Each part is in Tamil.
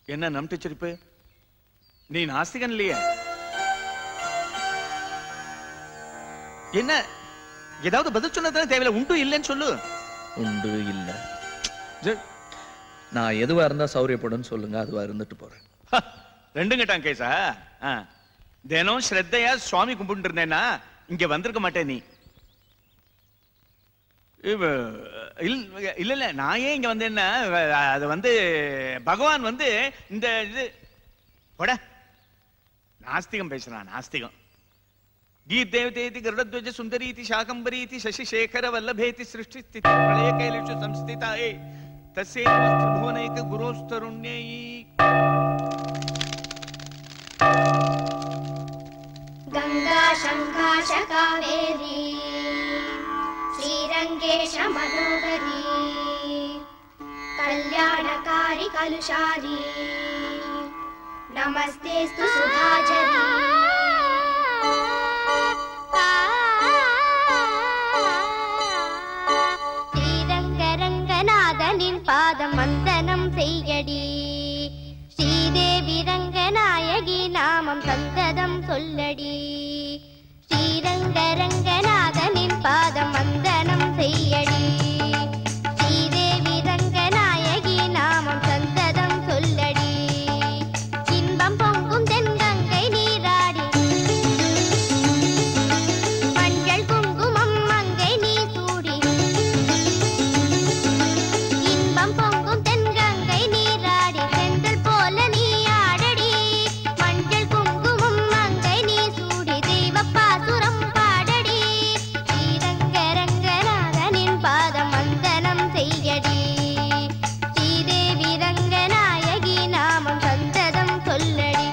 என்ன நம்பிச்சிருப்பு? நீ நாஸ்திகன் இல்லையே. என்ன ஏதாவது பதில் சொன்னதானே தேவையில்ல. உண்டு இல்லைன்னு சொல்லு. உண்டு இல்ல. நான் எதுவா இருந்தா சௌரியப்படும் சொல்லுங்க, அதுவா இருந்துட்டு போறேன். ரெண்டும் கேட்டான் கேசா. தினம் ஸ்ரத்தையா சுவாமி கும்பிட்டு இருந்தேன்னா இங்க வந்திருக்க மாட்டேன். நீ இல்ல இல்ல, நான் ஏன் இங்க வந்தேன்னா அது வந்து பகவான் வந்து இந்த இது போட நாஸ்திகம் பேசுறான். நாஸ்திகம். गीर्देवतेति गरुडध्वज सुंदरीति शाकंबरीति शशिशेखर वल्लभेति सृष्टि स्थिति प्रलय कैलेषु संस्थिताये तस्यै नमस्ते भुवनैक गुरोस्तरुण्यै। गंगा शंकाश कावेरी श्रीरंगेश मनोहरी कल्याणकारी कलुषारी नमस्तेस्तु सुधाचरी। பாதம் வந்தனம் செய்யடி ஸ்ரீதேவி ரங்கநாயகி நாமம் சந்ததம் சொல்லடி ஸ்ரீரங்க ரங்கநாதனின் பாதம் வந்தனம் செய்யடி ஸ்ரீதேவி ரங்கநாயகி நாமம் சந்ததம் சொல்லடி இன்பம் பொங்கும் தென்கங்கை நீராடி மஞ்சள் குங்குமம் மங்கை நீ சூடி பொங்கும் தென்கங்கை நீராடி செந்தல் போல நீ ஆடடி மஞ்சள் குங்குமம் மங்கை நீ சூடி தெய்வ பாசுரம் பாடடி ஸ்ரீரங்க ரங்கநாதனின் பாதம் வந்தனம் செய்யடி ஸ்ரீதேவி ரங்கநாயகி நாமம் சந்ததம் சொல்லடி।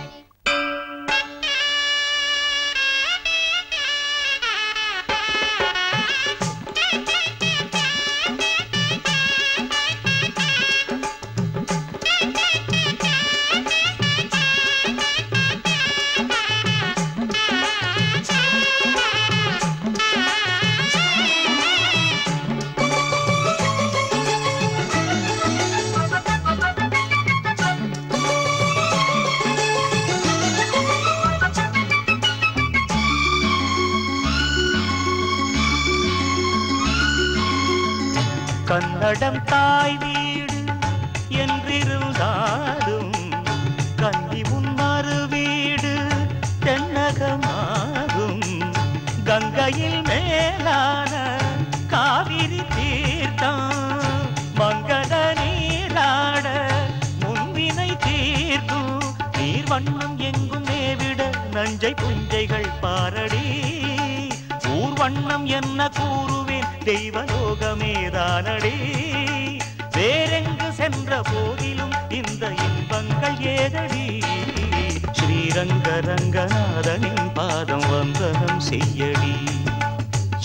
கன்னடம் தாய் வீடு என்றிருந்தாலும் கன்னி முன்மறு வீடு தென்னகமாகும் கங்கையில் மேலான காவிரி தீர்த்தம் மங்கள நீராட முன்வினை தீர்க்கும் நீர் வண்ணம் எங்கும் மேவிட நஞ்சை புஞ்சைகள் பாரடி ஊர் வண்ணம் என்ன கூறுவேன் தெய்வலோகமேதானடி வேறெங்கு சென்ற போதிலும் இந்த இன்பங்கள் ஏதடி ஸ்ரீரங்க ரங்கநாதனின் பாதம் வந்தனம் செய்யடி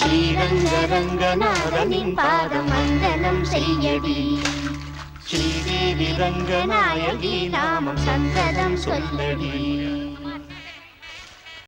ஸ்ரீரங்க ரங்கநாதனின் பாதம் வந்தனம் செய்யடி ஸ்ரீதேவி ரங்கநாயகி நாமம் சந்ததம் சொல்லடி।